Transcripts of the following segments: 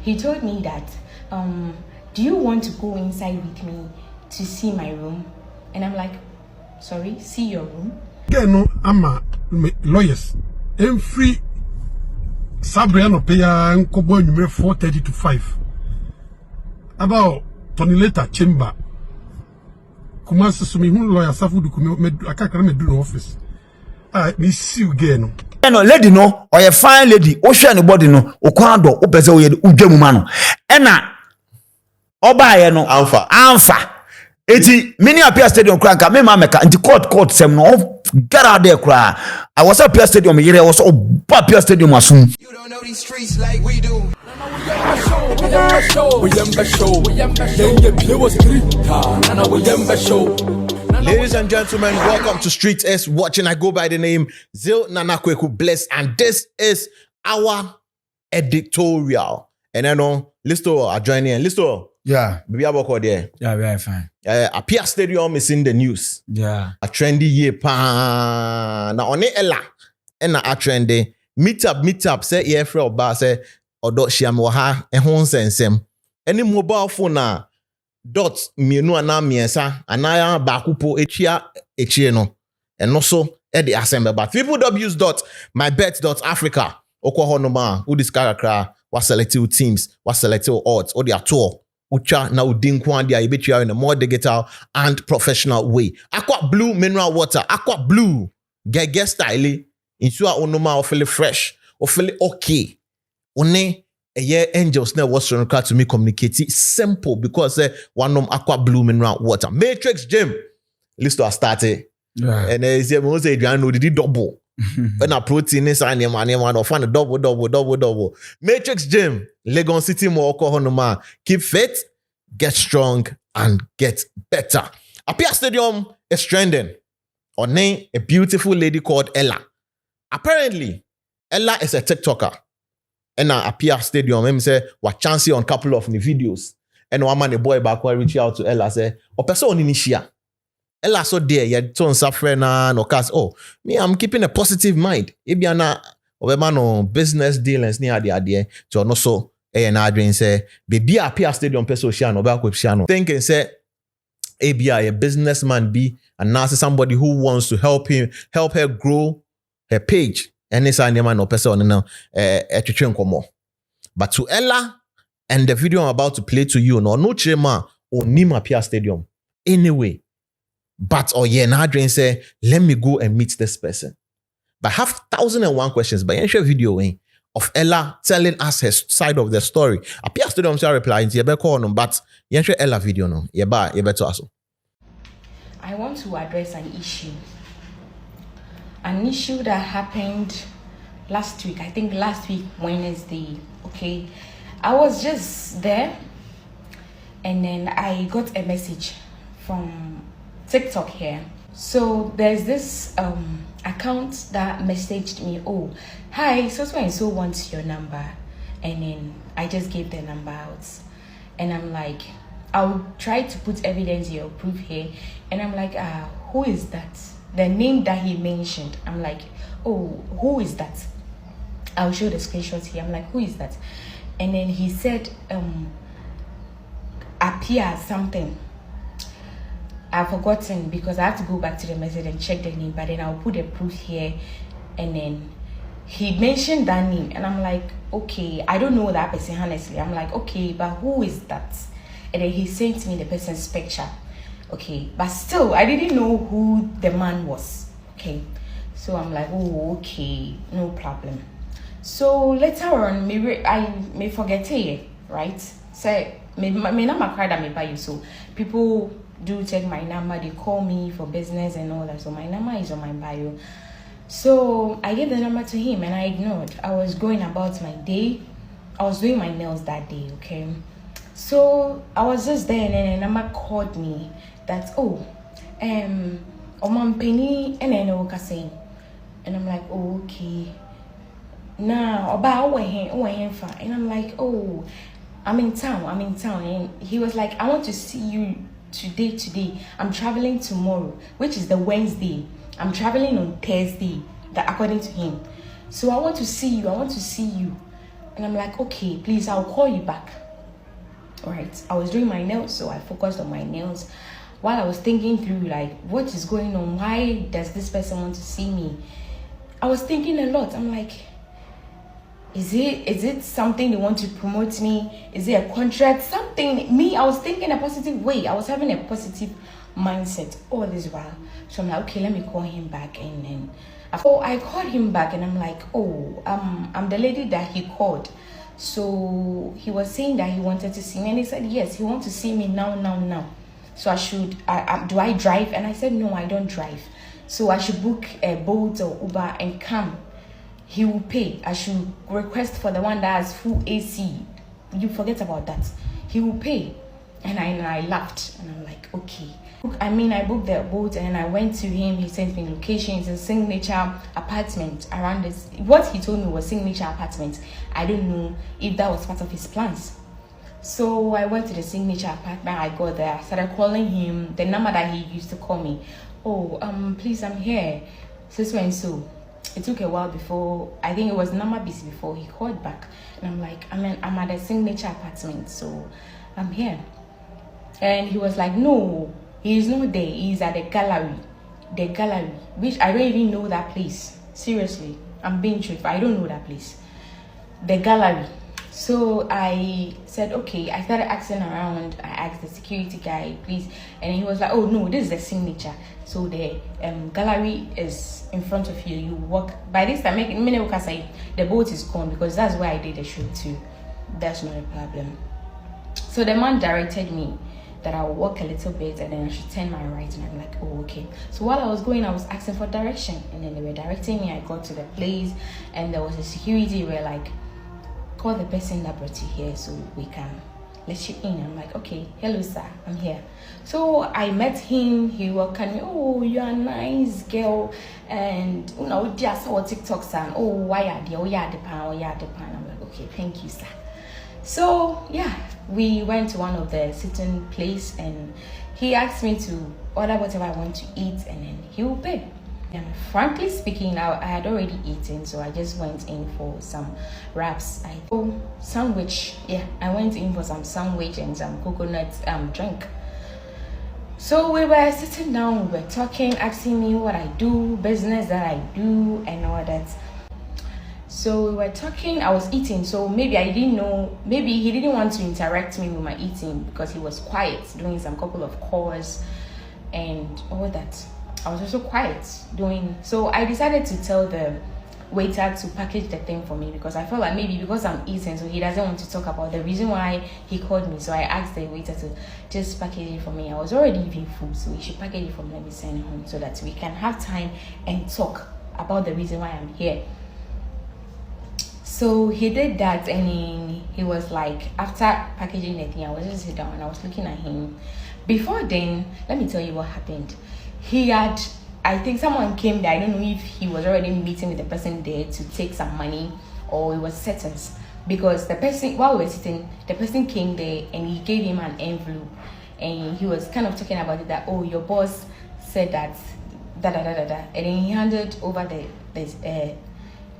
he told me that, do you want to go inside with me to see my room? And I'm like, sorry, see your room? Yeah, no, I'm a lawyers. I'm free. Sabriano pay and Kobo 4:30 to 5. About Tony later chamber. Kumasi sumi hun lawyer safu du kume akakara me do no office. Me see you again. No lady no or a fine lady o hwe anybody no o kwado o pese o ye udwemu ma no e na obaye no amfa eti mini Appiah stadium kranka me ma meka nti court sem no get out there kra I was at Appiah stadium yere was Appiah stadium asum. You don't know these streets like we do. Ladies and gentlemen, welcome to Street S Watching. I go by the name Zil Nanakweku Bless, and this is our editorial. And I know Listo are joining in. Listo, Yeah. baby, I'm there. Yeah, very fine. Appiah Stadium is in the news. Yeah. A trendy year pa na one ella and na a trendy meet up say yeah for ba say odo shiam wo ha e ho nsensem any mobile phone na dot mienu ana miensa anaya baakupo echie no eno so e the assemble but www.mybet.africa okwo no ma who discover kra wa select teams wa select odds or their tour ucha na udinku and dia ibetria in a more digital and professional way. Aqua Blue mineral water, Aqua Blue get style insure onoma or feel fresh or feel okay. One a year angels never was required to me communicate it simple because one Aqua Blue mineral water. Matrix Gym list to started. Yeah. And is most Adrian no did double. When a protein is an or find a double. Matrix Gym, Legon City Moko Honoma. Keep fit, get strong, and get better. Appiah Stadium is trending. On name a beautiful lady called Ella. Apparently, Ella is a TikToker. And now Appiah Stadium, him say, what chance on a couple of the videos. And one man, the boy back where reach out to Ella say, o person on initiate. Ella so there, you turn suffering no cast. Oh, me, I'm keeping a positive mind. Ibiana, no business dealings near the idea. So no so, and Adrian say, baby, Appiah Stadium peso shiano, back with shiano. Thinking say, Appiah, a businessman be, and now somebody who wants to help her grow her page. And this animal no person no more. But to Ella and the video I'm about to play to you, no chema or Nima Appiah Stadium. Anyway. But Adrian say, let me go and meet this person. But I have 1,001 questions. But you share video of Ella telling us her side of the story. Appiah Stadium shall reply into your call no, but you share Ella video no. You better also. I want to address an issue. An issue that happened last week. I think last week, Wednesday. Okay. I was just there and then I got a message from TikTok here. So there's this account that messaged me, oh, hi, so and so wants your number. And then I just gave the number out. And I'm like, I'll try to put evidence here or proof here. And I'm like, who is that? The name that he mentioned. I'm like, oh, who is that? I'll show the screenshots here. I'm like, who is that? And then he said, Appiah something. I've forgotten because I have to go back to the message and check the name, but then I'll put the proof here. And then he mentioned that name and I'm like, okay, I don't know that person honestly. I'm like, okay, but who is that? And then he sent me the person's picture. Okay, but still I didn't know who the man was. Okay, so I'm like, oh, okay, no problem. So later on, maybe I may forget it, right? So me number card that me buy you. So people do check my number, they call me for business and all that. So my number is on my bio. So I gave the number to him and I ignored. I was going about my day. I was doing my nails that day, okay? So I was just there and then a number called me that, oh, Oman Penny and then I saying. And I'm like, oh, okay. Now about and I'm like, oh, I'm in town. And he was like, I want to see you today. I'm traveling tomorrow, which is the Wednesday. I'm traveling on Thursday, that according to him. So I want to see you. And I'm like, okay, please, I'll call you back. All right. I was doing my nails, so I focused on my nails while I was thinking through, like, what is going on? Why does this person want to see me? I was thinking a lot. I'm like, is it something they want to promote me? Is it a contract? Something. Me, I was thinking a positive way. I was having a positive mindset all this while. So I'm like, okay, let me call him back. And then I called him back, and I'm like, oh, I'm the lady that he called. So he was saying that he wanted to see me, and he said yes, he wants to see me now. So I should, do I drive? And I said no, I don't drive. So I should book a Bolt or Uber and come. He will pay. I should request for the one that has full AC. You forget about that. He will pay. And I laughed, and I'm like, okay. I booked the boat, and I went to him. He sent me locations, a signature apartment around this. What he told me was signature apartment. I don't know if that was part of his plans. So I went to the signature apartment. I got there. I started calling him, the number that he used to call me. Oh, please, I'm here. So and so. It took a while before, I think it was number busy before he called back. And I'm like, I'm at the signature apartment, so I'm here. And he was like, no, he's not there. He's at the gallery. The gallery, which I don't even know that place. Seriously, I'm being truthful. I don't know that place. The gallery. So I said, okay. I started asking around. I asked the security guy, please. And he was like, oh, no, this is the signature. So the gallery is in front of you. You walk. By this time, the boat is gone, because that's where I did the shoot too. That's not a problem. So the man directed me that I'll walk a little bit, and then I should turn my right. And I'm like, oh, okay. So while I was going, I was asking for direction, and then they were directing me. I got to the place, and there was a security where, like, call the person that brought you here so we can let you in. I'm like, okay, hello sir, I'm here. So I met him. He welcomed me. Oh, you're a nice girl, and just saw TikTok and oh, why are the pan. I'm like, okay, thank you sir. So yeah, we went to one of the sitting place, and he asked me to order whatever I want to eat, and then he will pay. And frankly speaking, I had already eaten, so I just went in for some wraps. Sandwich. Yeah, I went in for some sandwich and some coconut drink. So we were sitting down, we were talking, asking me what I do, business that I do, and all that. So we were talking. I was eating, so maybe I didn't know. Maybe he didn't want to interact me with my eating because he was quiet, doing some couple of calls and all that. I was also quiet doing. So I decided to tell the waiter to package the thing for me, because I felt like maybe because I'm eating, so he doesn't want to talk about the reason why he called me. So I asked the waiter to just package it for me. I was already eating food, so he should package it for me. Let me send it home so that we can have time and talk about the reason why I'm here. So he did that, and he was like, after packaging the thing, I was just sitting down and I was looking at him. Before then, let me tell you what happened. I think someone came there. I don't know if he was already meeting with the person there to take some money, or it was settings, because the person, while we were sitting, the person came there and he gave him an envelope, and he was kind of talking about it, that, oh, your boss said that and then he handed over the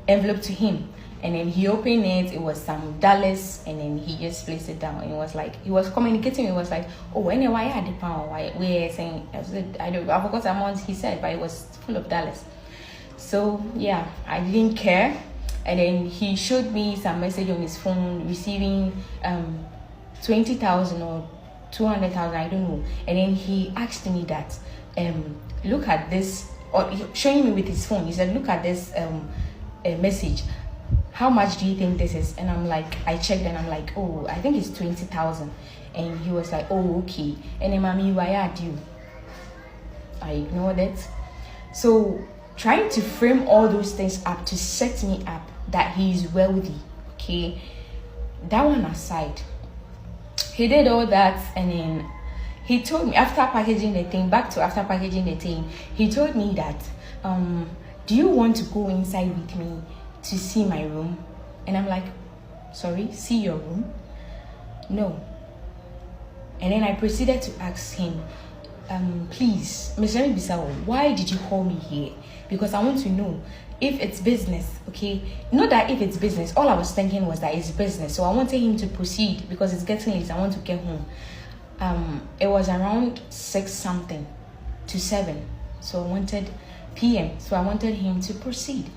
envelope to him. And then he opened it. It was some dollars, and then he just placed it down. And it was like he was communicating. It was like, oh, anyway, I had the pound. We're saying, I forgot the amount he said, but it was full of dollars. So yeah, I didn't care. And then he showed me some message on his phone receiving 20,000 or 200,000, I don't know. And then he asked me that, look at this, or showing me with his phone. He said, look at this message. How much do you think this is? And I'm like, I checked, and I'm like, oh, I think it's 20,000. And he was like, oh, okay. And then, mommy, why are you? I ignored it. So trying to frame all those things up to set me up that he's wealthy, okay? That one aside, he did all that, and then he told me, after packaging the thing, he told me that, do you want to go inside with me to see my room? And I'm like, sorry, see your room? No. And then I proceeded to ask him, please, Mr. Bisawo, why did you call me here? Because I want to know if it's business, okay? Not that if it's business. All I was thinking was that it's business. So I wanted him to proceed because it's getting late. I want to get home. It was around 6 something to 7. So I wanted PM. So I wanted him to proceed.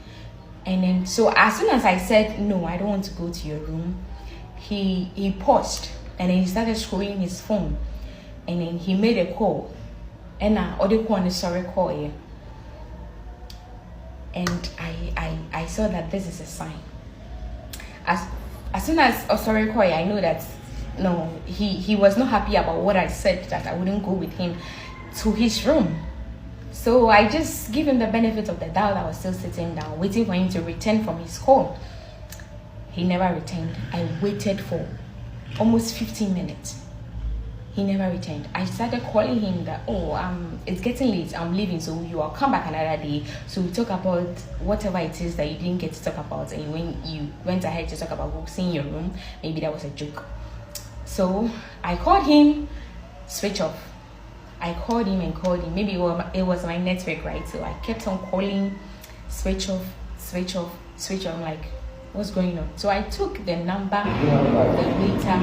And then, so as soon as I said, no, I don't want to go to your room, he paused and then he started scrolling his phone. And then he made a call. And I ordered call and sorry call here. And I saw that this is a sign. As soon as sorry call, I know that no, he was not happy about what I said, that I wouldn't go with him to his room. So I just give him the benefit of the doubt. I was still sitting down, waiting for him to return from his call. He never returned. I waited for almost 15 minutes. He never returned. I started calling him that, it's getting late, I'm leaving, so you will come back another day. So we talk about whatever it is that you didn't get to talk about, and when you went ahead to talk about seeing your room, maybe that was a joke. So I called him, switch off. I called him and called him. Maybe it was my network, right? So I kept on calling, switch off, switch off, switch off. I'm like, what's going on? So I took the number of the waiter.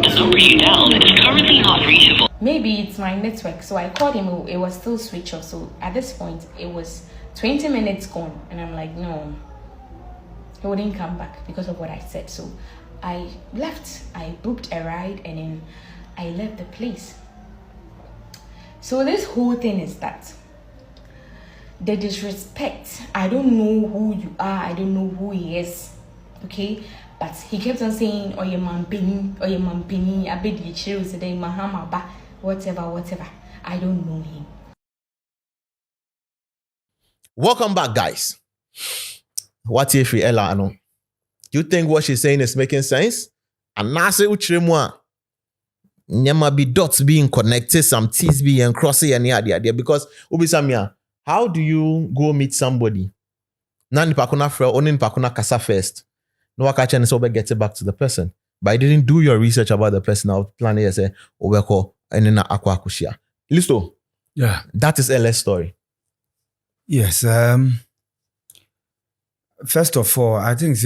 The number you dialed is currently not reachable. Maybe it's my network. So I called him. It was still switch off. So at this point, it was 20 minutes gone. And I'm like, no, he wouldn't come back because of what I said. So I left. I booked a ride and then I left the place. So this whole thing is that the disrespect. I don't know who you are. I don't know who he is. Okay, but he kept on saying, "Oh, your man Benny, I bet you choose today, Mahamaba, whatever. I don't know him." Welcome back, guys. What if Ella ano? Do you think what she's saying is making sense? And now say uchremwa. Nyama be dots being connected, some T's being crossing and yada because Ubisamia, how do you go meet somebody? Nani pakuna fra, onin pakuna kasa first. No wakacha and so get it back to the person. But I didn't do your research about the person. I was planning to say, Obeko, and then aqua kushia. Listo. Yeah. That is LS story. Yes. First of all, I think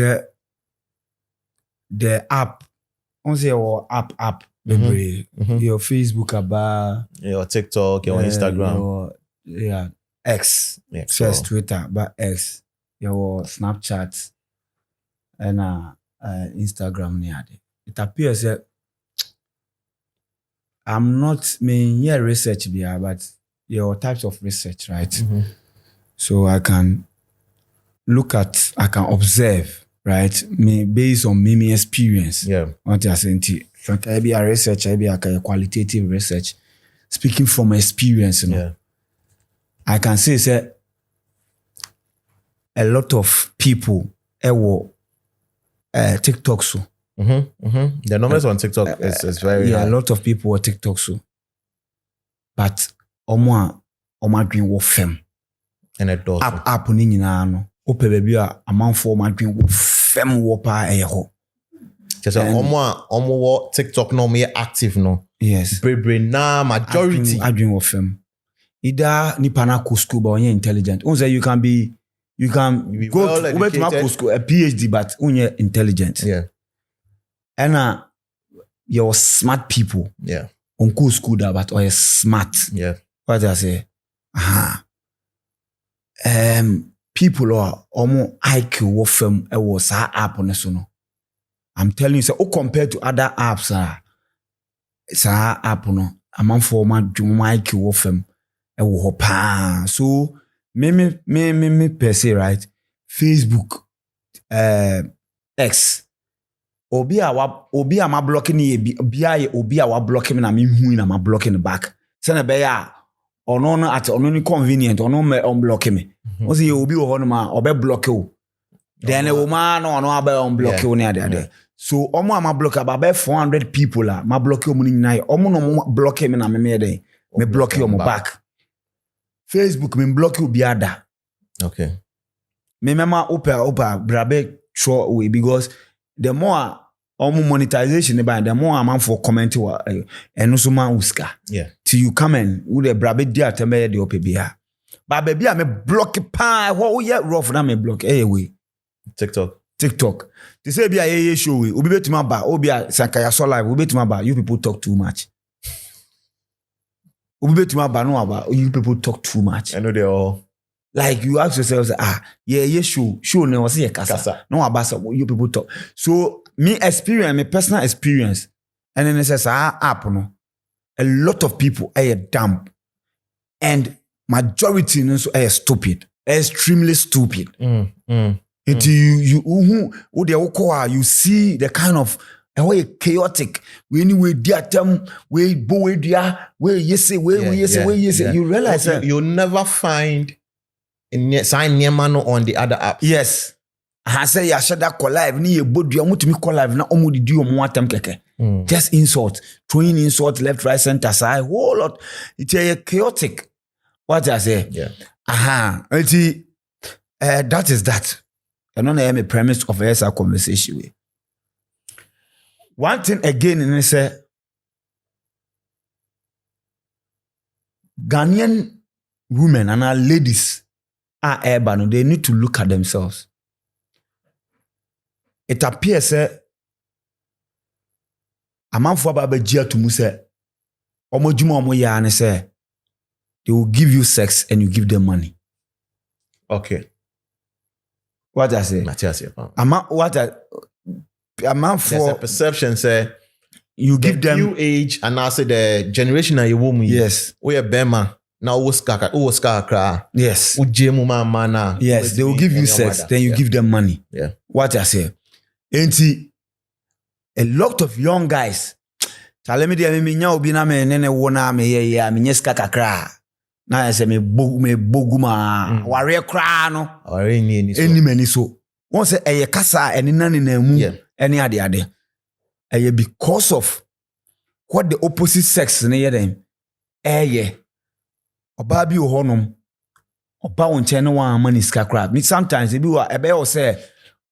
the app, on your app, your Facebook about your TikTok, your Instagram. X. First Twitter, but X. Your Snapchat and Instagram. It appears that I'm not making research here, but your types of research, right? Mm-hmm. So I can observe, right? Me based on me experience. Yeah. What you're saying to I be a research, I be a qualitative research. Speaking from experience, you know. Yeah. I can say a lot of people TikTok so. The numbers on TikTok is very high. A lot of people are TikTok so. But omo dream wo fem. And it does. App ni nyina no. Ope baby a amanfo ma dream wo fem wo pa eho. Just omo TikTok no me active no. Yes. Brain na majority. I dream wo fem. Ida nipa na ko school but onye intelligent. Unse you can be go well to medical school, a PhD, but only intelligent. Yeah. And you're smart people. Yeah. On cool school that, but you're smart. Yeah. What I say? People are almost IQ what film was our app on the I'm telling you, so compared to other apps, it's our app no. I'm for my IQ what film so me per se, right? Facebook, X. Obi a ma blocking ni obi a wa blocking me na me hu na ma blocking back. Say na be ya ono at ono ni convenient ono me unblock me. O say obi wo ho no ma obe block you. Then e wo ma no ono abe unblock you na there. So omo ama block about 400 people la ma block you ni nyina omo no block me na me dey. Me block you mo back. Facebook me block you biada. Okay. Me mama opa brabe show way because the more monetization the more amount for comment and also man uska. Yeah. till you come and with the brabe dia tembe de opebia. But baby, I block pa what we rough na me block way. TikTok. They say be a show we be betuma ba obi a sankaya so live we betuma ba you people talk too much. We betuma ba no about you people talk too much. I know they all like you ask yourselves show no was here kasa. No about you people talk. So me personal experience and then it says app no a lot of people are dumb and majority so are stupid, extremely stupid. You see the kind of way chaotic anyway we you realize that you'll never find sign Niemano on the other apps. Yes. I say I should that call live ni bodua mutumi call live na omudi di omo atam keke. Just insult, throwing insult left right center side whole lot. It's a chaotic. What I say? Yeah. That is that. I don't know the premise of our conversation. One thing again, and I say, Ghanaian women and our ladies are urban. They need to look at themselves. It appears that a man for Baba Jia to Muse, Omojuma Omoya, and say, they will give you sex and you give them money. Okay. What I say? There's for a perception say you give them new age and I say the generation of your woman. Yes. We are Bema now. Yes. Yes. They will give you sex, then you give them money. Yeah. What I say? Ain't a lot of young guys. Tell me the me nya obi na me nene wona me ye me nyeska kakra. Na I say me boguma ware kra no. Ware ni so. Eni mani so. Won say eye kasa eni nane na mu eni ade. Eye because of what the opposite sex ne ye dem. Eye. Oba bi wo honom. Oba won che ne wan mani ska kra. Me sometimes e bi wa ebe o say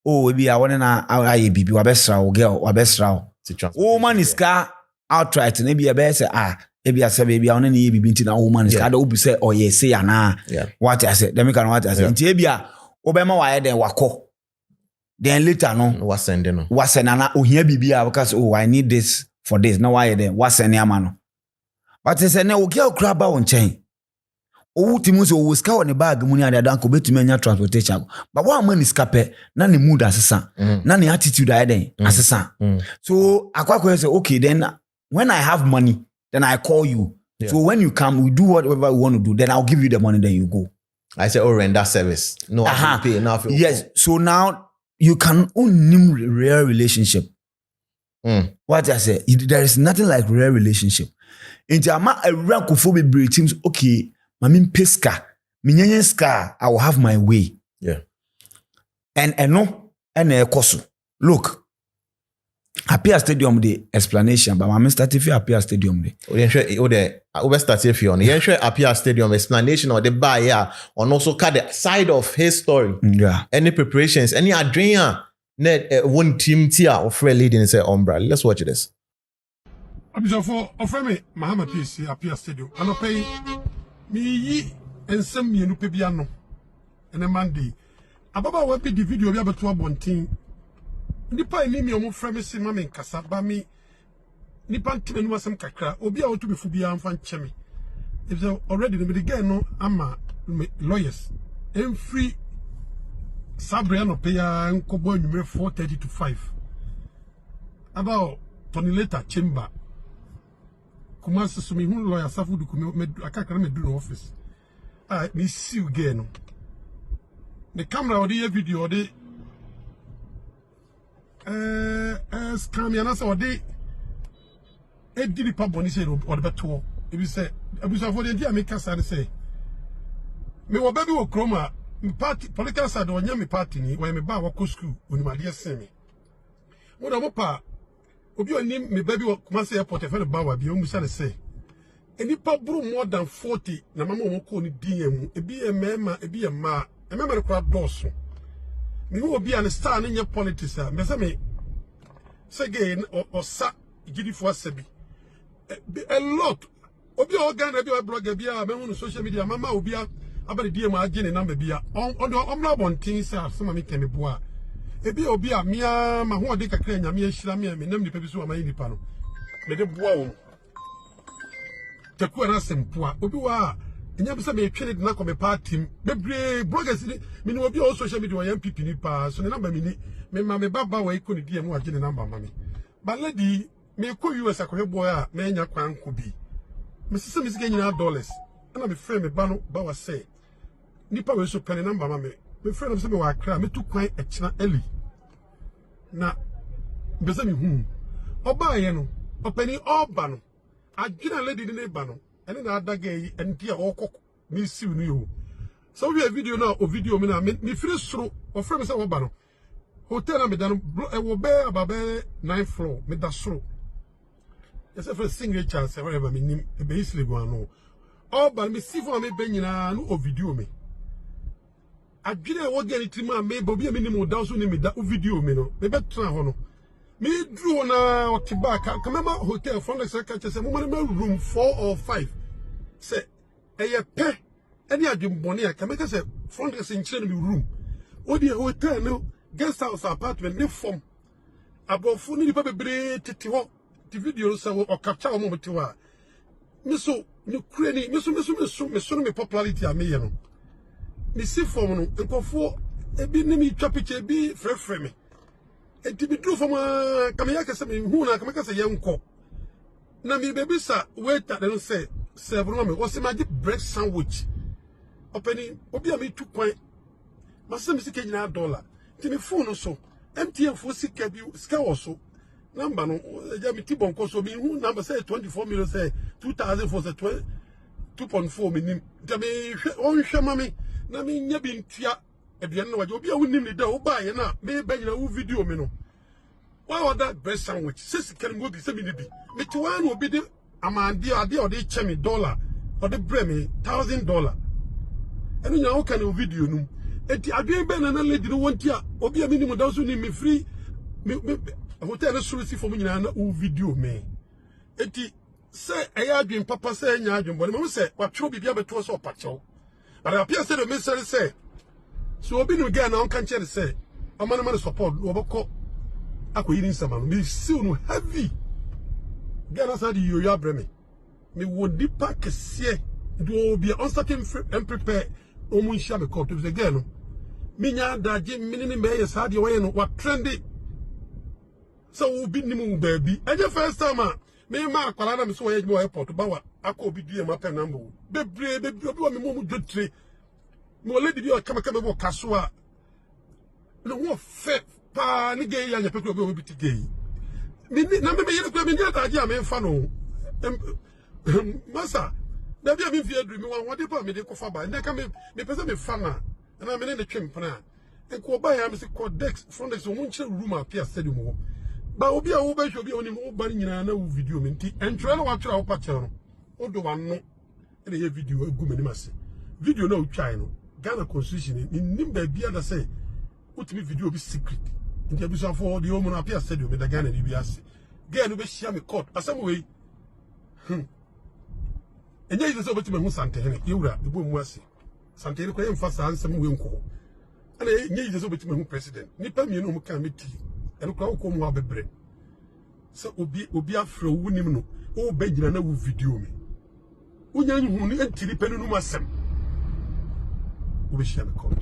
oh ebi a won na aye bibi wa besra wo girl wa besra wo. Woman is ska outright na bi ebe say ebi a say baby a won na ye bibi nti na woman is ka da obi say oh yes say ana. What I say dem can what I say. Nti ebi a obema wa ye den wako. Then later no was sending no. Was send na ohia bibia because oh I need this for this. No why then was send ama no. But say na o girl kra ba won chen. O timu so wo ska on the bag mu ni ada dan ko betumi anya transportation. But one man is cape na ne mood asesa. Na ne attitude I den asesa. So akwa say okay then when I have money then I call you. Yeah. So when you come we do whatever we want to do then I'll give you the money then you go. I say render service. No I pay now. Yes. So now you can own real relationship. What I say, there is nothing like real relationship. Into a rank of phobia teams, okay, mamin pesca, minyan ska, I will have my way. Yeah. And no, and a kosu. Look, Appiah Stadium the explanation, but my started for Appiah Stadium the. We started for on. You sure Appiah Stadium explanation or the buyer on also cut the side of his story. Yeah. Any preparations, any adrenaline, net one team tier of free leading say Umbra. Let's watch this. Abisa for ofreme Mahama PC Appiah Stadium. Ano pay me yi ensem mienu pe bia no. Ene Monday. Ababa we be the video bi abeto abontin. Nipa ni mi omo frame se ma me nkasa ba mi nipa ntime no asem kakra obi a wotu befu bia amfa ncheme if so already the girl no ama lawyers free sabre no pay nkobo anwumre 4:30 to 5 about Tony later chamber kuma so me hu lawyer safu du me akakra me do no office me see you girl no the camera or the video or the scam yana so de ediri pa boni say or beto e bi say abusa for the dia make kasa say me wo baby wo kroma party political side onya me party ni when me ba wo school onimade sen me wo da mo pa obi oni me baby wo kuma say airport e fe ba wa bi o musa le say eni pa buru more than 40 na mama wo ko ni DM e bi e mema e bi e ma e mema re kwa doso me will be an star in your politics. Me say again or sa gidi for sebi a lot Obi organ be blogger be a me social media mama obi abali die ma agene number bia on omla bontin say some me can be boa ebi obi a mia ma ho de kakra nyame ahira me nam nipa bi so amayi nipa no me de boa wo teku na sempoa obi wa enya bi say me twene de na ko me party bebre bloggers me no obi on social media yan pipi nipa so ne number me ni me ma me baba wa iko ne die mu agene number ma me ba lady me ko US akohwe boy a me nya kwan ko bi me sise me sike nyina dollars na me frame me ba no ba wa say nipa we so pene number ma me frame am say me wa kra me tu kwan ekina eli na beza me hu oba ye no opani oba no agina lady ni ba no ene na adaga yi enti a okok me siw ni ho so we video na o video me na me free soro o frame say oba no hotel na me dan e wo be ababe 9th floor me da soro yes for single chance whatever me nim e be isle go no oba me si for me be nyina no o video me agina wo gani trima me bobi me nim o da so ni me da o video me no me be tra ho no me dru na o tiba ka mema hotel front desk ka che say mo ma room 4 or 5 say eye pe any adwumbone a ka me ka say front desk in chire no room o di hotel no guest house apartment ne form abofu ni pa bebre tete ho the video so o capture o mo tiwa me so ni kure ni me so me popularity a me ye no me si form no nkofo ebi ni mi twa picture bi frefre me enti bi dro form kama ya kase me hu na kama kase ye nko na mi bebi sa waiter dem say serve no me o se magic bread sandwich openi obi a me 2 kwan masem sike nyina dollar ti me phone so MTN fo sika bi sika wo so number no ja mi ti bonko so mi hu number say 24 million say 2000 for say 2.4 minim ja me on hwe mami na mi nya bi ntua eduan na waje obi a wonim ni da wo ba ye na me ba nyina wo video me no why order bread sandwich say sika mo bi say mi ni bi me ti wan obi de amande ade o de che me dollar o de bre me $1,000 enu nya wo kan o video num eti adwen be na lady no wonti a obi a minimum da so ni me free me hotel na suru si for me nyina na o video me eti say eya adwen papa say nya adwen bo me say wa tro bibia beto so opachew but Appiah said the minister say so obi no get na on kan chere say amana support oboko akoyiri nsama no me siw no heavy get na say the yo abreme me wo dipa kese do obi on certain and prepare omun sha me call to say again no minya daje minini me yes ha de wo no wa trendy so wo bi nimu baabi eje first time me ma akwala na me so wo ye airport ba wa akọ obi die ma pen number bebre obi wa me mo dwotre me lady bi o kama bo kaso a no wo fe pa ni ge ya nya pe obi bi ti ge mi na me ye ko me nya daje a me fa no masa na bia me fi adru me wa wode pa me de ko fa ba ndeka me pese me fa na na me ne twempena enko ba ya me se codex front desk won kire room Appiah stadium wo ba obi a wo ba hwe obi a onim wo ba nyina na wo video me nti entwe na wa twera wo pa kire no odo wa no e ye video egu me ni mase video na utwai no Ghana constitution ni nimba bia da say utimi video bi secret nti abi so for the home na Appiah stadium me da Ghana ni bi ase girl no be share me court asam we enye yi so betima hu santehene yewura ebo mu ase santehene ko yemfa sa ansem we nko ana enye yi so betima hu president nipa mienu mu kan meti eno kwa ko mu abebre so obi afro wunim no o ba gina na wo video me wonya nhu ni entiri penu no masem wo be share me call.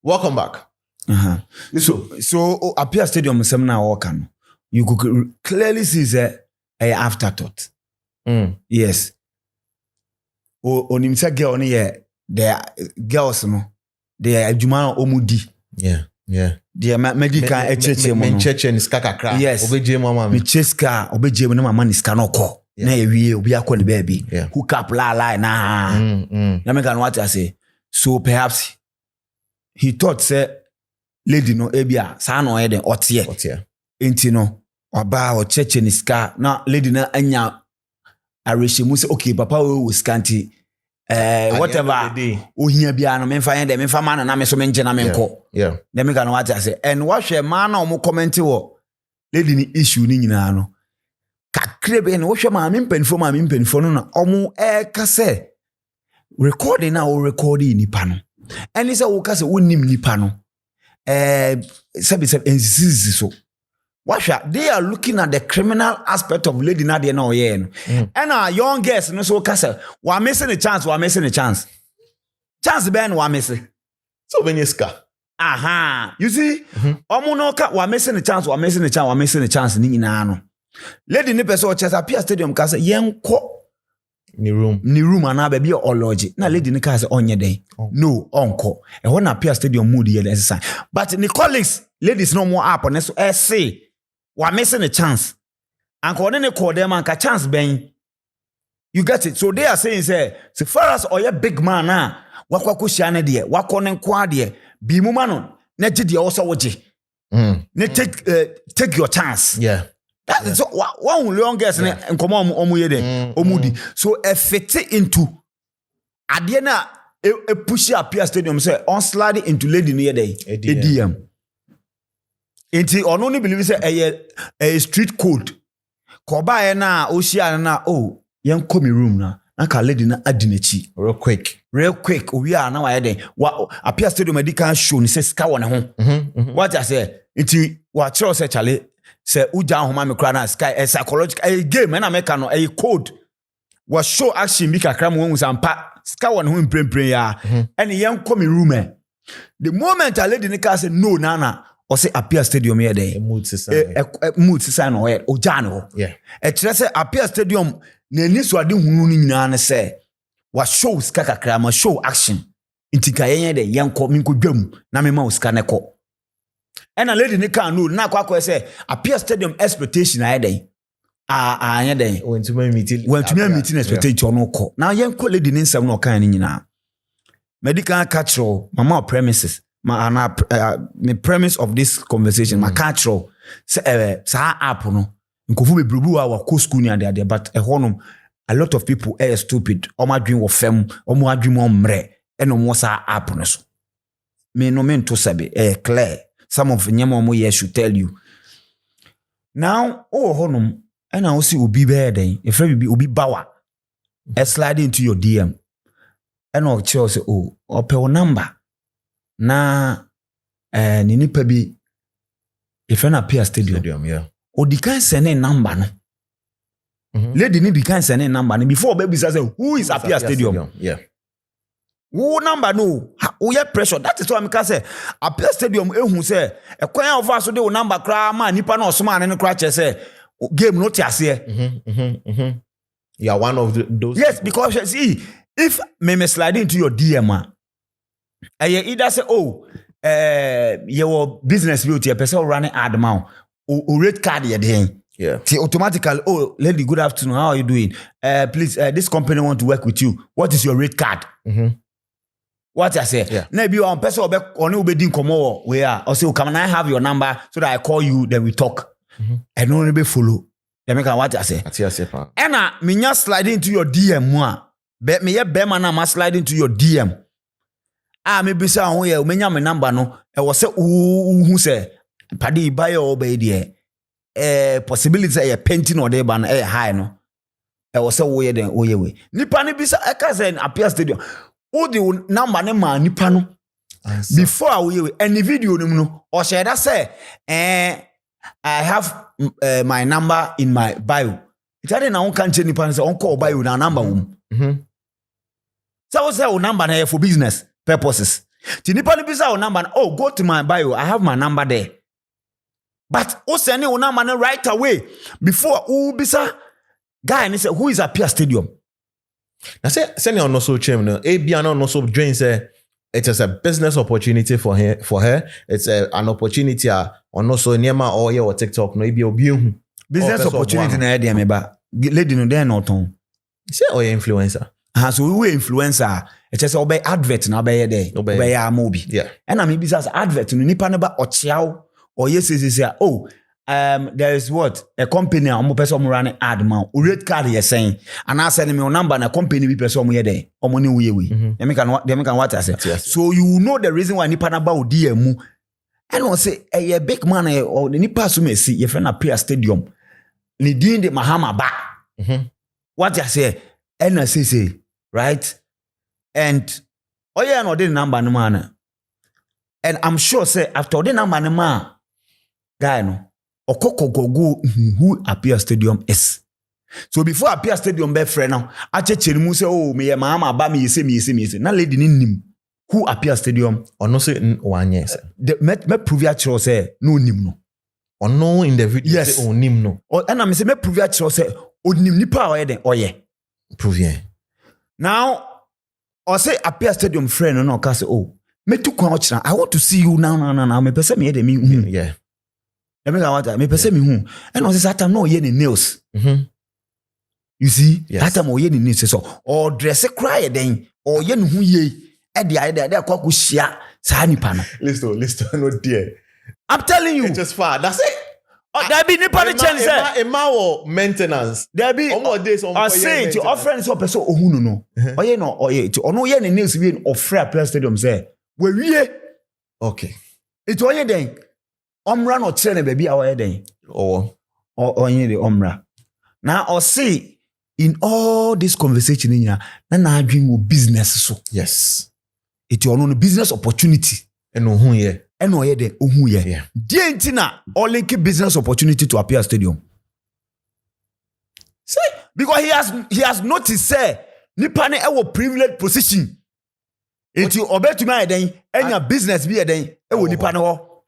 Welcome back. So Appiah stadium sem na walk no you could clearly see that a afterthought. Yes. Onimsa girl ni ye the girls no they adwuma omudi. Yeah. The medical echeche mo. Me cheche ni ska kakra. Yes. Obeje mama me. Me cheska obeje mo na mama ni ska no ko. Na ye wie obi akọ ne baby. Hook up la na. Na me kan what I say. So perhaps he thought say lady no ebia sa no ye den otie. Enti no oba o cheche ni ska na lady na anya arreshimu say okay papa we scanty whatever ohia bia no memfa yen de memfa ma na me so menje na menko dem me kan what say and what share man na o comment wo lady ni issue ni nyina no kakre be no wo hwe ma mpenfo no na omo ka say recording na o recording nipa no eni say wo ka say wonnim nipa no sabi ensisi so washa they are looking at the criminal aspect of lady na de na oye no and our young girls no so ka say we are missing a chance ben we missing so when you ska you see omo no ka we missing a chance ni nyina no lady ni person chesa Appiah Stadium ka say yenko ni room ana ba bia ology na lady ni ka say onye den no onko e ho na Appiah Stadium mood ye dey sign but ni colleagues ladies no more up on so say we missing a chance and ko ne call them and ka chance ben you get it so they are saying say so far as oye big man na wakwa shia ne de wakọ ne nko ade bi mu ma no na gide wo so woje ne take your chance that is so one longest ne nkomo omu ye de omudi so fit into ade na push Appiah Stadium say on slide into lady no ye de ADM enti ono no believe say a street code ko ba ye na o shia na yen come room na ka lady na adinachi real quick we are now wa Appiah Stadium medical show ni say ska won ho what I say enti wa chiro say chale say uja homa me kra na sky a psychological game na make no a code was show action bi kakra mo hu sampa ska won ho imprempre ya and yen come room the moment a lady ni ka say no na or say Appiah Stadium here dey mood society mood society no o ja no e kire say Appiah Stadium na ni so ade hunu ni nyina ne say wa show ska kakra ma show action intika yen dey yen ko min ko dwam na me ma o ska ne ko and a lady ni can no na kwa say Appiah Stadium expectation aye dey anya dey when to meeting expectation no ko na yen ko lady ni nsam no kan ni nyina medical catch mama premises my premise of this conversation my catch say sa app no nkofu be brubu wa ko school ni ade but honum a lot of people are stupid omadwin wo fam omadwin mo mre eno mo sa app no so me no men to sabe clear some of nyama mo here should tell you now honum ena wo see obi be den e fra bi obi bawa slide into your DM ena o che say ope wo number na ni nipa bi if na Appiah Stadium o di kan send number no lady ni di kan send number no before baby say who is Appiah Stadium who number no o ye pressure that is why me can say Appiah Stadium ehun say e kwan over so de o number kra ma nipa na osoma ne kra che say game no ti ase you are one of those yes people. Because see if me slide into your DM either say your business beauty a person running ad mount or rate card you then automatically lady good afternoon, how are you doing, please this company want to work with you, what is your rate card? What I say maybe you on person on you be din komo we are or say can I have your number so that I call you then we talk and no be follow then make what I say and me slide into your DM mo me ye be man na slide into your DM maybe say ho ye umenya me number no e wo say hu say padi buy or be there possibility say painting or dey ban high no e wo say wo ye den wo ye we nipa ne bi say e ka say Appiah Stadium wo the number ne ma nipa no before wo ye we any video no or share that say I have my number in my bio it had na won kan che nipa say on call bio na number wom so wo say wo number na for business purposes. Tinipa ni bisa o number. Go to my bio. I have my number there. But o send o number right away before o bisa guy and say who is Appiah Stadium. I say send you on no so chim no. Appiah no so join say it is a business opportunity for her. It's an opportunity on no so niema or here or TikTok no be obi business opportunity na dey me ba. Lady no dey no ton. Say o influencer. So we influencer it's just obey advert na obey there obey ya mobi and am business advert no nipa no ba ochiaw or yes say there is what a company am person run ad man o rate card you saying and I send me your number na company be person mo here there omo ni we dem can what I say so you know the reason why nipa na ba o DM mu and on say a big man or the nipa so me see your friend Appiah Stadium ni din de Mahama ba. What I say NSC, right? And oh yeah, no, the number no man. And I'm sure say after the number no man, guy no, okoko go who Appiah Stadium is. So before Appiah Stadium be friend now, I check mu say oh me Mahama ba me say. Na lady ni nim who Appiah Stadium or no say one yes. Me prove ya chiro say no nim no. Or no in the video yes. say nim no. Or and I say me prove ya chiro say onim nipa o ye den oye. Prove yeah. Now or say Appiah Stadium friend no ka say oh me to kwa ochina I want to see you now me pese me dey me yeah. Me pese me hu and o say that time no ye ni nails. You see yes. That time o ye ni nails so or dress cry den or ye no hu ye e dey akwa ko hia sa nipa no. Listen no dear. I'm telling you it's just far. That's it. There be nipa ni chance say or maintenance. There be more days on. I say to offering so person ohunu no. Oye no oye to ono ye ni nails we offer Appiah Stadium say we wie. Okay. It oye den. Omra no kire na baby awoye den. Oh. Onye the omra. Now I say in all this conversation in na adwin business so. Yes. It ono no business opportunity. And ohun ye. And oye den ohun ye. Yeah. Die ntina all link business opportunity to Appiah Stadium. Say because he has noticed say nipa ne e privileged position. Enti obetumi ayeden enya business bi ayeden e wo nipa ne ho.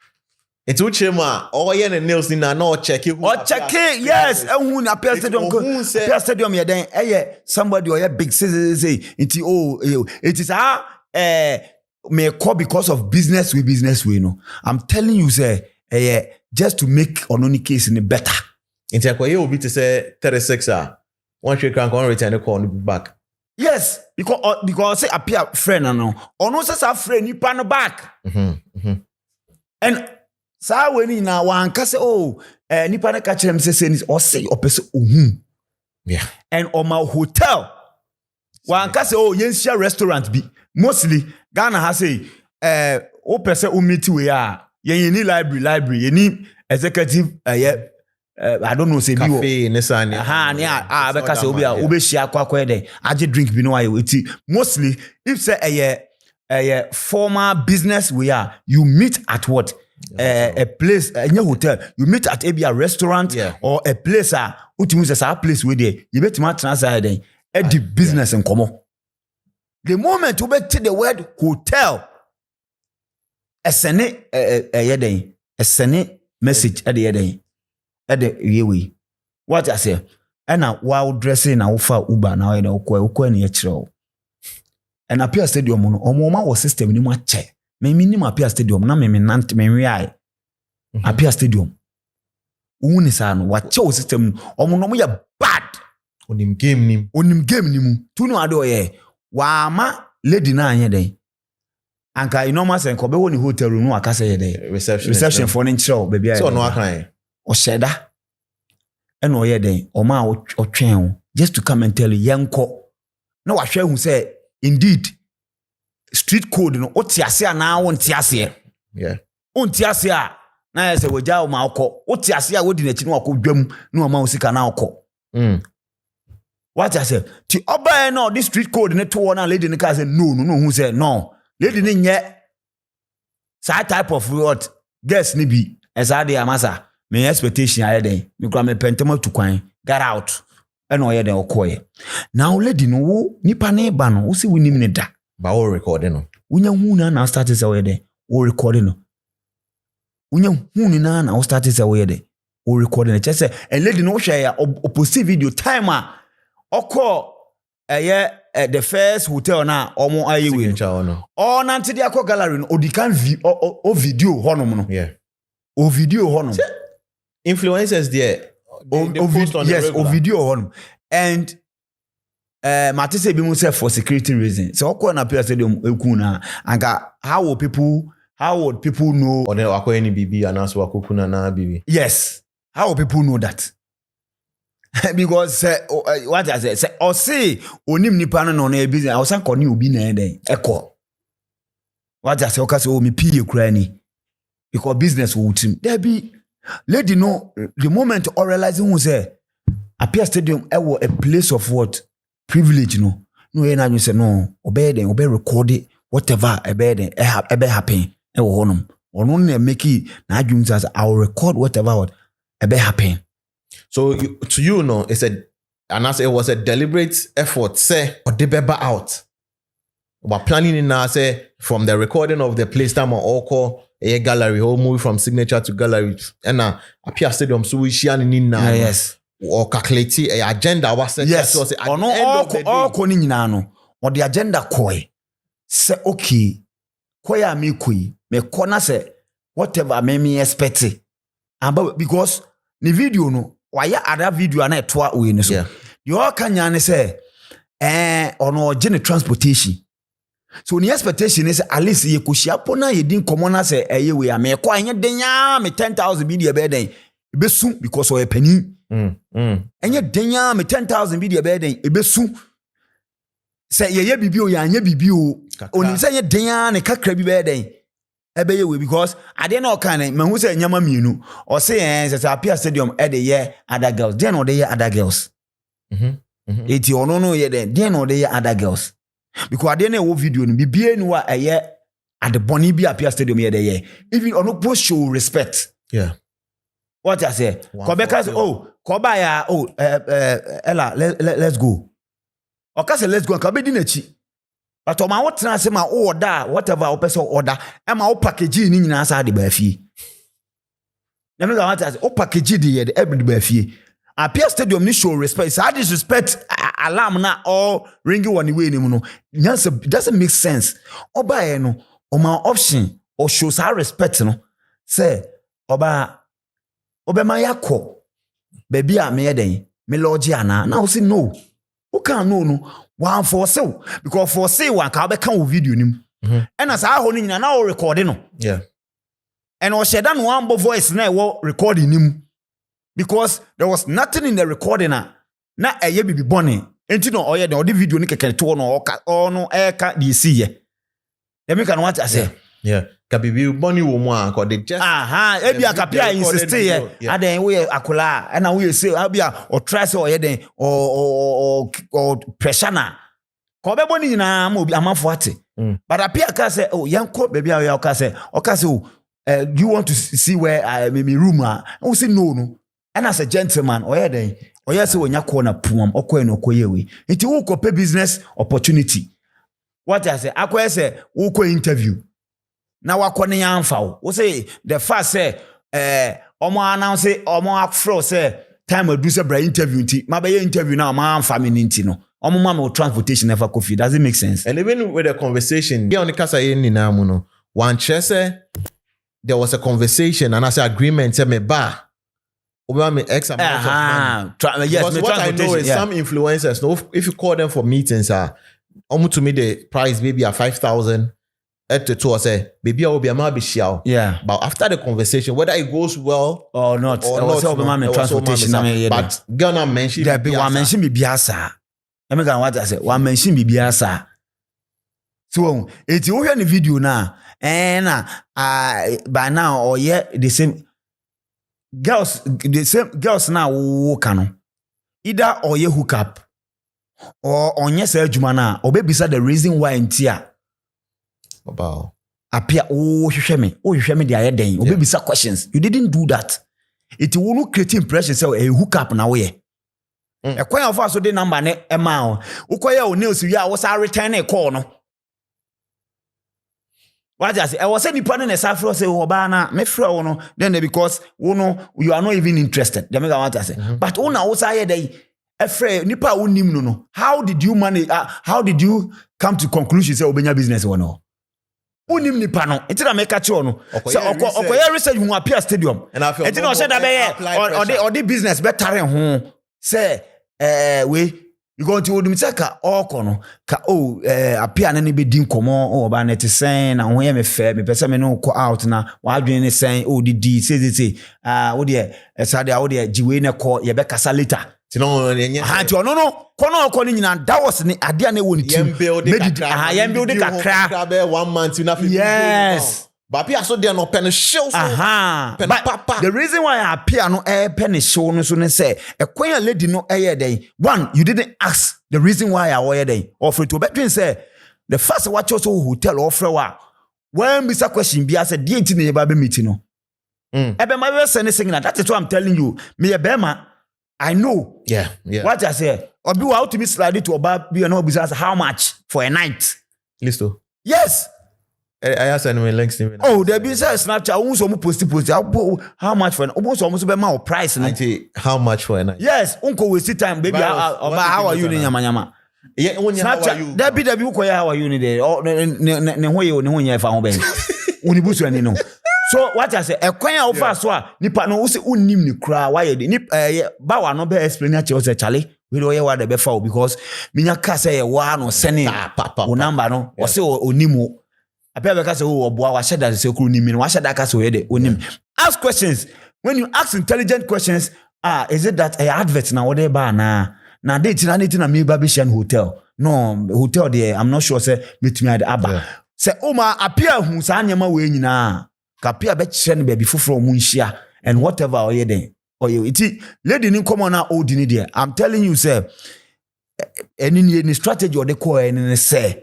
Enti uchema o ye ne nails ni na o check it. O check it yes ehun na Appiah Stadium ko. Appiah Stadium yeden eye somebody or big say enti it is may call because of business we no. I'm telling you say just to make ononi case in better. Enti akoye obi to say 36 one shake can return the call back. Yes, because say Appiah friend no. Ono say friend nipa no back. And sa we ni na wan ka say nipa na ka kire me say ni o say o pese ohun. Yeah. And on my hotel wan ka say yensia restaurant bi mostly Ghana has say o pese o meet we yen ni library yen executive I don't know say bi cafe nesani ne be ka say obi hia kwakwa den age drink bi no aye eti mostly if say formal business you meet at what a place a hotel you meet at a restaurant or a place ultimately say a place where there you bet ma transfer den the business and come the moment you bet the word hotel a sene a sene message at the yeden at the yewe what I say and while dressing na ufa uber na we okwa na chiro and Appiah Stadium no omoma wo system ni ma che me minimum Appiah Stadium na me nant me wi ai Appiah Stadium uni sa no wa che wo system omo no mo ya bad onim game ni mu tunu ade oye wa ma lady na anye den anka normal sen ko be woni hotel room no aka say den reception for no chiro baby ai so no akan o sheda eno oye den o ma o twen just to come and tell you yenko na wa hwe hu say indeed street code no otiase na wontiase yeah ontiase na yese woja o ma okọ otiase wodi na chi no akọ na o ma osika na okọ what I say ti oba no this street code ne to na lady ne ka say no hu say no lady ne nye sa type of what guess ni bi esa dey amasa me expectation aye den me kura me pentema to kwan get out eno ye den okoye now lady no wo nipa ne ba no wo se wonim ne da ba wo record no unya hu na start say we den wo record no unya hu na wo start say we den wo record no che say and lady no hwe ya opposite video time oko the first hotel na omo aye we no o na ntidi akọ gallery no odikan o video honom no yeah o video honom influencers there post on yes o video honom and Mate say bi mu say for security reasons so oko na Appiah Stadium eku na anka how would people know or then akọ any bibi anaso akokuna na bibi yes how would people know that because what I say or say onim nipa no na business I was san koni obi na den ekọ what I say okay so me pie kura ni because business will team there be lady no the moment or realizing who say Appiah Stadium a place of what? Privilege, no. No, you say no, obey record it, whatever ebe happen. Honum. Or only make it na dreams as I'll record whatever ebe happen. So to you, no, it was a deliberate effort, say, or the beba out. But planning in now, say, from the recording of the place time or call a gallery, whole movie from signature to gallery, and Appiah Stadium, so we share in now. Yes. Or calculate a agenda was set. Yes. Or no, all calling nano, or the agenda koi. Say, okay, koya me kui, me kona say, whatever me expect it. Because the video, no, why other video and twa we no so you all can yan say or no gene transportation. So the expectation is at least you could share pona you didn't come on say we are me kwa nye denya me 10,000 media beden be soon because of a penny and ye denya me 10,000 media beden be soon say ye bibio ya nye bibio oni say ye denya ne kakra bi beden ebe we because I didn't know kind man who say nyama mienu or say say Appiah Stadium e dey year other girls then or dey year other girls eti ono no ye then or dey year other girls because I didn't know video no bibie no a ye at the Bonnie bi Appiah Stadium ye dey year even ono post show respect what I say Kobeka say Koba ya Ella let's go oka say let's go ka be di na chi. But on my what say my order, whatever or person order, and my package ni nyina sa de ba fie. Na me ga want say o package de every ba fie. Appiah Stadium ni show respect. So disrespect alarm na all ringing one way ni mu no. Doesn't make sense. Oba e no, o ma option or show sa respect no. Say oba ma yakọ. Baby a me den. Me lodge ana. Na o say no. O can no. One for sale because for sale one can be can video nim. And as I hold in now recording no. Yeah. And was said that one voice na we recording him because there was nothing in the recording na a ye be bonny. Enti no oye the video ni keke to no or no eka di see ye. Let me can what I say. Yeah. Kabibi bonny wo mo an they just ebi akapia insist ye aden we akola and na we say abia or try say oye den or pressure na ko be boni na ma obi amafo ate but Appiah ka say oh yanko baby ya ka say do you want to see where I me room we say no and as a gentleman oye den oye say onya ko na puam okoye no koye we nti wo ko pay business opportunity what I say akoye say wo ko interview na wakone yamfa wo say the first say omo announce omo afro say time adu say bra interview nti mabe interview na ma amfa me nti no omo ma me transportation never coffee does it make sense? And even with the conversation here on the kasa yen ni na mu no one say there was a conversation and I say agreement say me ba obi me X amount of money. Yes, what I know is some influencers no if you call them for meetings omo to me the price maybe at 5,000 to say baby I will be a man be shall. Yeah. But after the conversation, whether it goes well or not, transportation. But gonna mention there be one mention be biasa. Let me go what I say. One mention be biasa. So it's you hear the video now, and by now or the same girls now who can either or ye hook up or on yes jumana or baby said the reason why in tia. About Appiah you hear me the other day or baby questions. You didn't do that. It will not create impression so a hook up now way. A quite of us so the number ne amount. Ukoya o news ya was our return a call no. What I say I was any partner Safro say Obana me fro no then because you are not even interested. They make what I say. But una was I day afraid nipa unim no. How did you manage how did you come to conclusion say obenya business or no? Unim nipa no enti na make catch no so okoya research hu Appiah Stadium enti na o say da be or the business better ho say we you go to odum seka okono ka Appiah na ne be din komo ba na te sen na ho ye me fe me pese me no ko out na wa adwen ne sen di say wo de esa de wo de jiwe ne ko ye be kasa later no kono nyina that was ni ade na woni team yem build kakra 1 month na yes But Appiah so there no pen show so. Pen But papa. the reason why Appiah no pen show no so say a queen lady no day. One, you didn't ask the reason why I wear day. Offer to between say the first watch also hotel offer wa. When Mr. question be asked, dear to me baby meeting no. Ebe my send saying that is what I'm telling you. Me a bema, I know. Yeah. What I say, or be out to be slided to about be an business how much for a night. Listo. Yes. I asked anyway links to me. Oh, there be say Snapchat almost post. How much for almost be my price? How much for a night? Yes, uncle waste time, baby. How are you in Yama? Yeah, when you how are you? Snapchat. That be how are you in there? Oh, ne ho you fa ho ben. Unibusu ani no. So what I say, a kwan offer so nipa no wo se unnim ni kra why ni ba wa no be explain a che say chale we do ye wa de be fa because minya ka say ye wa no sene o number no o se onimu Appiah be ka say o boa wa sheda say kru nimi no wa sheda ka say o ye de onim. Ask questions. When you ask intelligent questions, is it that advert na wo de ba na date na me ba be hotel? No, hotel there I'm not sure say metumi ade aba. Say o ma Appiah hu sa nyama we nyina Appiah be chere baby foforo mu nhia and whatever oye den oye iti lady ni come on old ni there. I'm telling you say any strategy or the call any say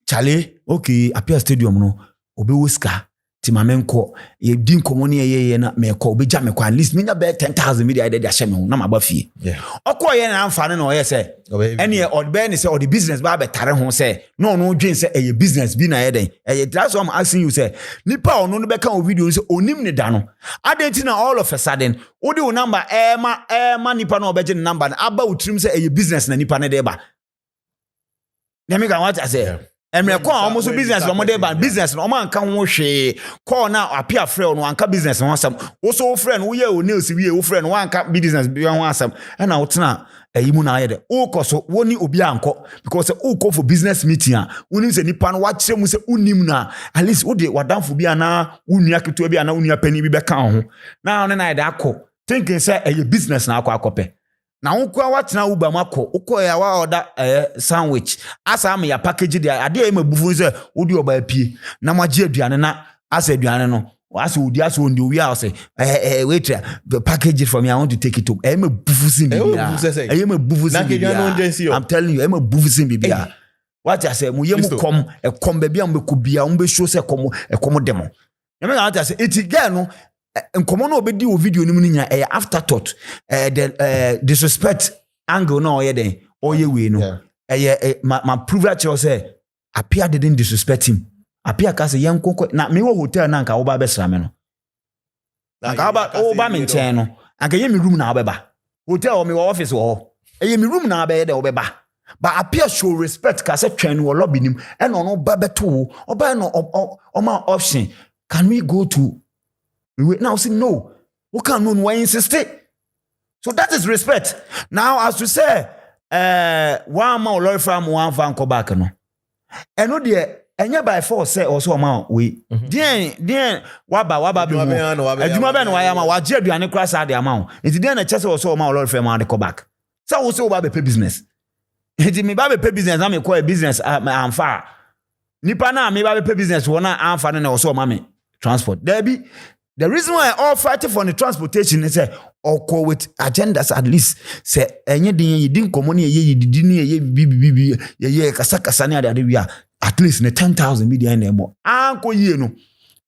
Charlie okay Appiah stadium no obe woska ti mamenko ye din komoni ye na me ko obe ja me kwa at least me na be 10,000 media dey ahye me na magba fie okoye na amfane na oye say any or be ni say or the business ba be tare ho say no dwen say e business bi na ye den that's what I'm asking you say nipa ono no be kan video say onim ne da no adenti na all of a sudden wo di number ma nipa na obeje ne number na aba utrim say e business na nipa ne dey ba dem ga what I say and me call almost business no dey ban business no man kan ho hwe call na Appiah friend no anka business no asam wo so friend wo ye o nails wie wo friend no anka business bi ho asam and na wotena ayimu na ayede wo koso woni obi anko because wo call for business meeting woni se nipa no wa kire mu se unim na at least wo de wadanfo bi ana unua keto bi ana unua pani bi be kan ho na one na ayede akọ thinking say business na akọ na unkwa watna uba mako uko ya wa order sandwich asa am ya package dia ade e mabufu se odi oba apie na magie aduane na asa aduane no asa odi asa ondi wi asa wait the package it for me I want to take it to e mabufu sin bibia e mabufu sin bibia I'm telling you e mabufu sin bibia what I say mu yemu kom ba bia mbekubia mbe show se kom demo e me ga say eti girl no nkomo no obedi o video ni mu nya afterthought the disrespect angle no oye den oye we no my prove that you say Appiah didn't disrespect him. Appiah ka say yenko na me wo hotel na nka wo ba besra me no nka ba o ba me nchen no anka ye me room na obeba hotel o me office wo ye me room na be de obeba but Appiah show respect ka say twen wo lobby nim e no no ba beto oba no o ma option can we go to now say no who can know why insist so that is respect. Now as to say one man lawyer from one fan go back no and no there enya by force say also man we den waba be adwuma be no waya ma waje aduane kra sa de amount nti den na chese also man lawyer from man go back so we say we be pay business nti me ba be pay business na me call business am far nipa na me ba be pay business wona am fa na also ma me transport there be. The reason why all fighting for the transportation is or call with agendas at least say any din you didn't come on ye kasa na de we at least 10,000 media in more anko ye no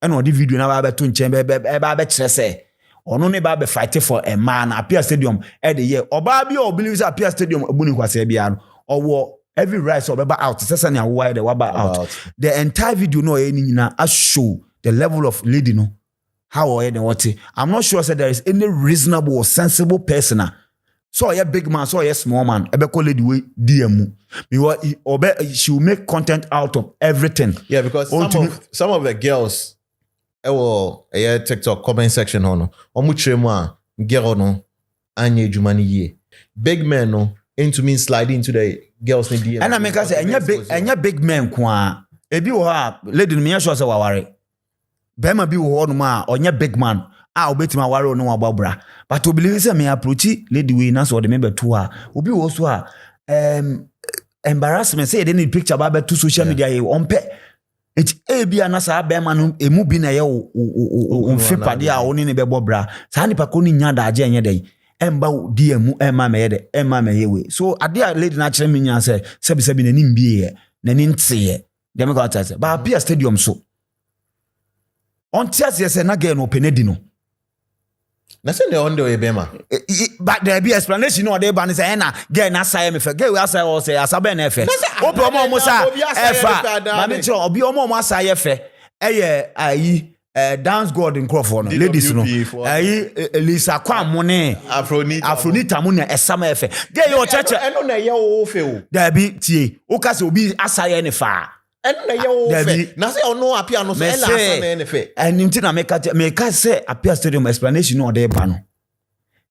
and on the video na ba to nchen be kire say ono ne ba be fighting for a man Appiah stadium e de ye oba bi o believe say Appiah stadium abuni kwase bia no owo every right so be out sesa na why the waba out the entire video no e nyina a show the level of lady no how are you what I'm not sure that there is any reasonable or sensible person so a big man so a small man ebe call lady way DM she will make content out of everything because some of the girls TikTok comment section hono omuchemu girl no anye jumani ye big men no into me slide into the girls in DM and I make say enya big men kwa ebi wo ha lady me sure say waware Bema bi wo no ma onye big man obetima ware no ababra but obelieve say me approach lady we na so de me beto obi wo so embarrassment say they need picture ba beto social media on pe Enti ebia na saa bema no emu bi na ye o mfepade a woni ne bebo bra saa nipa ko ni nya da age enye den emba di emu ema me ye de ema me ye we so ade a lady na kire me nya se bi na ni mbie na ni nteye dem go atase ba Appiah stadium so on tiase se na ge no penedi no na se ne on de bema but there be explanation no dey ban say na ge na say me fe ge we asay o say asabe na efe obi omo sa efa ma me tro obi omo asay efe eye ayi dance god in Crawford no ladies no ayi Lisa Kwam ne Afronita mu na esama efe ge yo cheche eno na ye o fe o there be tie o ka se obi asay ne fa eno na ye o fe na se ono Appiah no so ela asa na ne fe enim ti na me ka say Appiah stadium explanation no dey ba no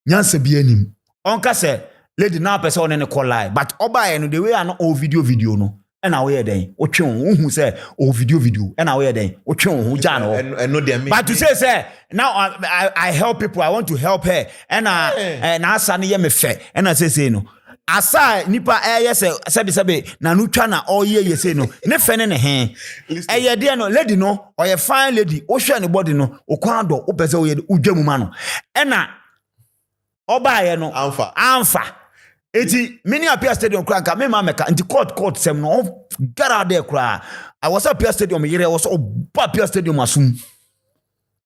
nyansa bi anim onka say lady na person on ne call live but oba no the way an o video no and away den o twen hu say o video and away den o twen hu ja no but to say now I help people, I want to help her and asa ne ye me fe and I say no asa nipa yes sabi na no twa na o ye say no ne fe ne he eye de no lady no or ye fine lady o hwe ne body no o kwan do o pese o ye udwamu ma no na oba ye no amfa eti mini Appiah stadium kra ka me ma meka nti court sem no get out there kra I was Appiah stadium yire was Appiah stadium asum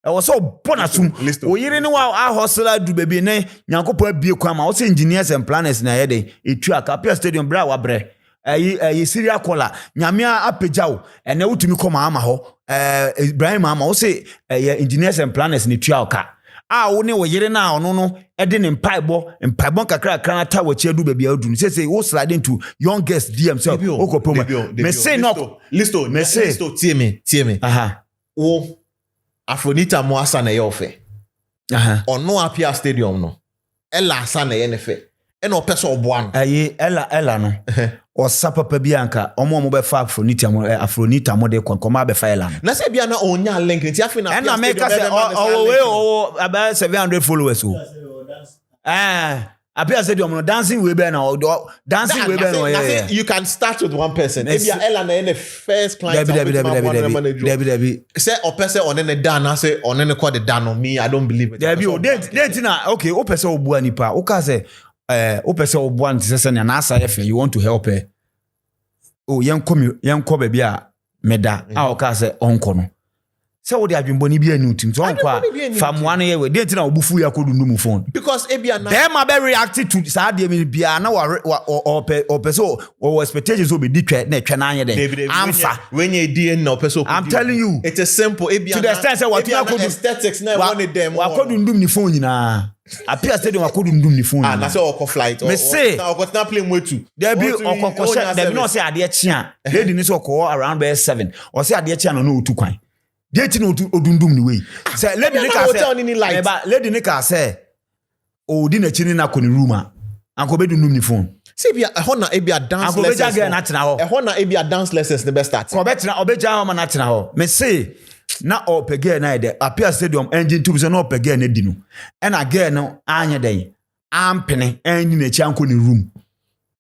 I was so bonasum o yire ni wa a hustler du baby ne nyankopon abie kwan ma o say engineers and planners na ye dey etu aka Appiah stadium bra wa bre ayi serial caller nyame apejao ene wutumi koma ama ho Ibrahim ama o say engineers and planners ni tu aka wo ne wo yire na ono no ede ne mpaibon kakra na ta wo chi adu bebia adu say wo slide into young guest DM so okopoma me say no listo tie me aha wo Afronita mo asa na ye ofe ono Appiah stadium no ela asa na ye ne fe e no person oboa no ela no o sapapa bi anka omo be fa Afronita mo de konkoma be fa ela no na se bia na onya link nti afi na na make say about 700 followers o Appiah stadium no dancing we be na dancing we be no yeah you can start with one person if you ela na the first client Debbie say o person on ne da na say on ne call the da no me I don't believe it Debbie o date na okay o person obu anipa o ka say o person obu an say na asa efe you want to help her o yenko be bia meda a o ka say onko no say wo de adwemboni bia ni utim so onko a famwa no ye we date na obufu ya kodu ndu mu phone because ebia na dem be react to saa de me bia na o person o expectations o be ditwe na twa na anye den amfa when you dey na o person I'm telling you it is simple ebia to the extent say what you kodu aesthetics na one dem wa kodu ndum ni phone nyina Appiah stadium wa kodu ndum ni phone na say o flight me say na o na play mwetu there be okokoshe there be no say ade chia lady ni so ko around by 7 or say ade chia no otu kwan date no odundum ni we say lady ni ka say o di na chini na ko ni room a anko be dundum ni phone say bia ehona ebia dance lessons ehona ebia dance lessons the best start ko betina obeja ma na tena ho me say na opege na ide Appiah stadium engine tube say na opege na di no e na girl no anye den ampene engine na chi anko ni room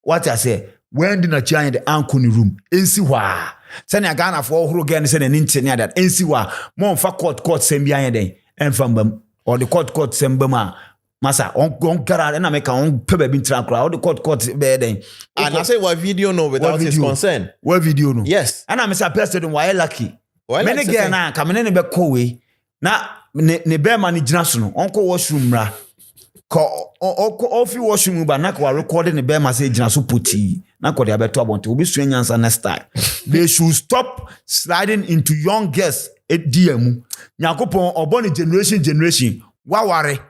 what I say when di na chi anye de anko ni room ensi hwa sani Ghana for huru gen se ne nche ne that ensi wa mo mfa court sem bia anye den emfa mbam or the court sem bam masa on gara na make on pebe bi ntra kra or the court be den and I say what video no without his consent what video no yes and I say Appiah stadium why lucky many girl na kamene ne be ko we na ne be ma ne gina so no onko washroom ra ko ofi washroom ba na ko record ne be ma say gina so poti na ko de abeto abonte obi su nyansa next time they should stop sliding into young girls DM nyakopon oboni generation waware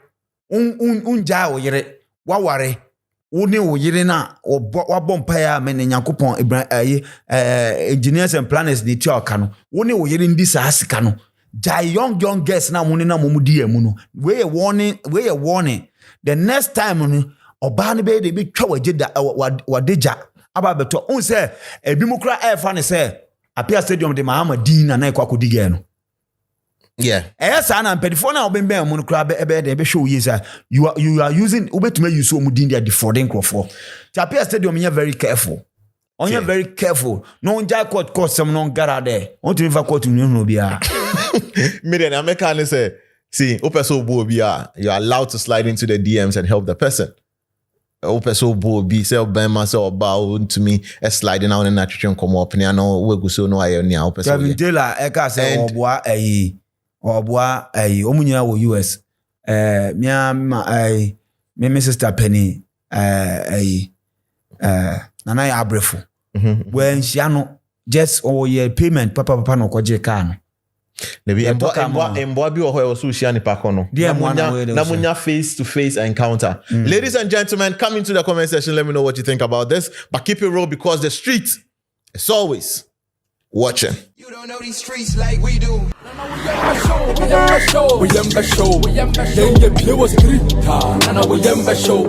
unja oyire waware woni oyire na wabompa ya me nyakopon engineers and planners ni tu aka no woni oyire ndi sa asika no jai young girls na muni na momu DM no we warning the next time no oba ne be de bi twa wadeja aba beto un say ebimukra efa ne say Appiah stadium de Mahama Dina na kwa kodige no yeah esa na mpedifo na obembe mu kra be show you say you are using ubetuma use omudin dia defrauding crofo Appiah stadium you very careful On you very careful. No jack court cost some non gara there. Want to even court no be a. Million American say, see, opeso bobia, you're allowed to slide into the DMs and help the person. Opeso bobi, say Obama, say about to me, a sliding out and nitrogen come up, and I know we go so no I only opeso. Kevin Taylor, Eka say Obwa Omunya wo US. Me sister Penny, Nana Abrefo. When she ano just ye payment, papa no kwaje car no. Maybe emboa bi oho so shia ni pa kono. Na munya face to face encounter. Ladies and gentlemen, come into the comment section, let me know what you think about this, but keep it real because the street is always watching. You don't know these streets like we do. We show.